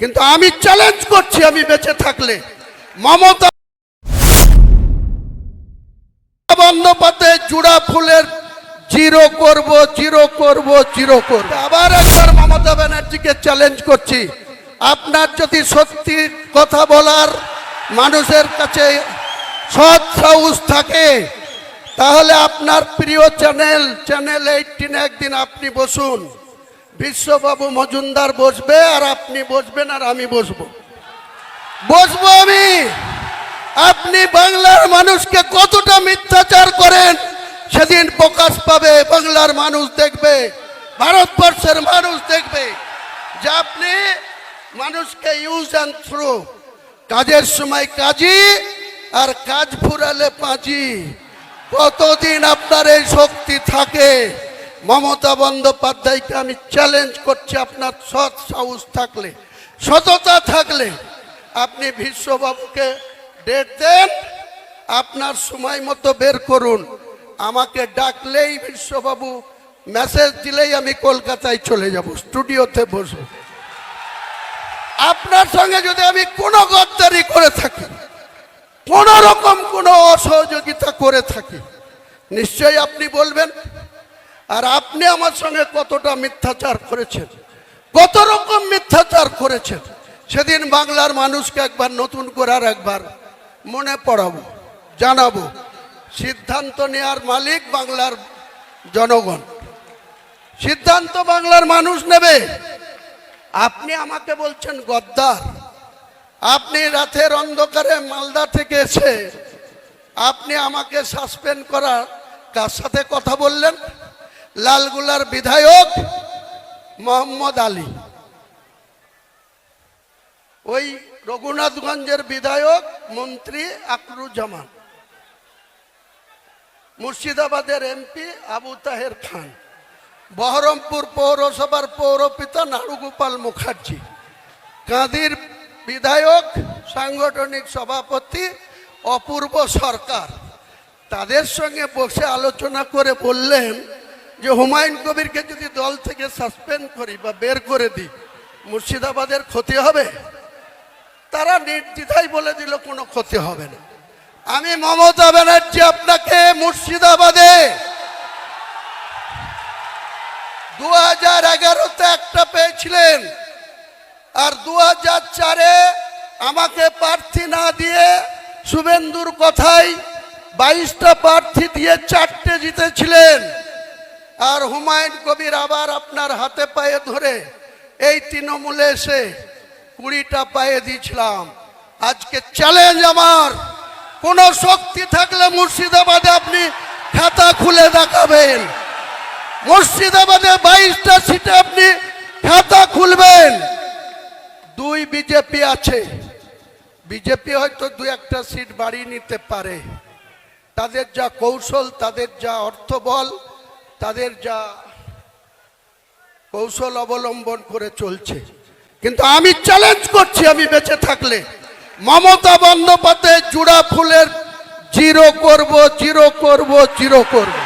কিন্তু আমি চ্যালেঞ্জ করছি, আমি বেঁচে থাকলে মমতা বন্দ্যোপাধ্যায় জুড়া ফুলের জিরো করব, জিরো করব, জিরো করব। আবার একবার মমতা ব্যানার্জিকে চ্যালেঞ্জ করছি, আপনার যদি সত্যি কথা বলার মানুষের কাছে সৎ সাহস থাকে, তাহলে আপনার প্রিয় চ্যানেল 18 একদিন আপনি বসুন, বিশ্ববাবু মজুমদার বসবে আর আপনি বসবেন আর আমি বসবো আমি। আপনি বাংলার মানুষকে কতটা মিথ্যাচার করেন সেদিন প্রকাশ পাবে, বাংলার মানুষ দেখবে, ভারতবর্ষের মানুষ দেখবে যে আপনি মানুষকে ইউজ অ্যান্ড থ্রো, কাজের সময় কাজী আর কাজ ফুরালে পাঁজি। কতদিন আপনার এই শক্তি থাকে? মমতা বন্দ্যোপাধ্যায়কে আমি চ্যালেঞ্জ করছি, আপনার সৎ সাহস থাকলে, সততা থাকলে আপনি বিশ্ববাবুকে ডেট দেন, আপনার সময় মতো বের করুন। আমাকে ডাকলেই বিশ্ববাবু মেসেজ দিলেই আমি কলকাতায় চলে যাব, স্টুডিওতে বসবো। আপনার সঙ্গে যদি আমি কোনো গদ্দারি করে থাকি, কোন রকম কোনো অসহযোগিতা করে থাকি, নিশ্চয়ই আপনি বলবেন। আর আপনি আমার সঙ্গে কতটা মিথ্যাচার করেছেন, কত রকম মিথ্যাচার করেছেন, সেদিন বাংলার মানুষকে একবার নতুন করে আর একবার মনে পড়াবো, জানাবো। সিদ্ধান্ত নেওয়ার মালিক বাংলার জনগণ, সিদ্ধান্ত বাংলার মানুষ নেবে। আপনি আমাকে বলছেন গদ্দার। আপনি রাতের অন্ধকারে মালদা থেকে এসে আপনি আমাকে সাসপেন্ড করার কার সাথে কথা বললেন? লালগুলার বিধায়ক মোহাম্মদ আলী, ওই রঘুনাথগঞ্জের বিধায়ক মন্ত্রী আকরুজ্জামান, মুর্শিদাবাদের এমপি আবু তাহের খান, বহরমপুর পৌরসভার পৌরপিতা নারুগোপাল মুখার্জি, কাঁদির বিধায়ক সাংগঠনিক সভাপতি অপূর্ব সরকার, তাদের সঙ্গে বসে আলোচনা করে বললেন যে হুমায়ুন কবিরকে যদি দল থেকে সাসপেন্ড করি বা বের করে দিই, মুর্শিদাবাদের ক্ষতি হবে? তারা নির্দ্বিধায় বলে দিল কোনো ক্ষতি হবে না। আমি মমতা ব্যানার্জি আপনাকে মুর্শিদাবাদে 2011-তে একটা পেয়েছিলেন, আর 2004-এ আমাকে প্রার্থী না দিয়ে শুভেন্দুর কথায় 22টা প্রার্থী দিয়ে 4টে জিতেছিলেন। আর হুমায়ুন কবির আবার আপনার হাতে পায়ে ধরে এই তৃণমূলে এসে 20টা পায়ে দিয়েছিলাম। আজকে চ্যালেঞ্জ আমার, কোন শক্তি থাকলে মুর্শিদাবাদে আপনি খাতা খুলে দেখাবেন। মুর্শিদাবাদে 22টা সিটে আপনি খাতা খুলবেন। 2 বিজেপি আছে, বিজেপি হয়তো 2-1টা সিট বাড়িয়ে নিতে পারে, তাদের যা কৌশল, তাদের যা অর্থবল, তাদের যা কৌশল অবলম্বন করে চলছে। কিন্তু আমি চ্যালেঞ্জ করছি, আমি বেঁচে থাকলে মমতা বন্দ্যোপাধ্যায় জুড়া ফুলের জিরো করব, জিরো করব, জিরো করব।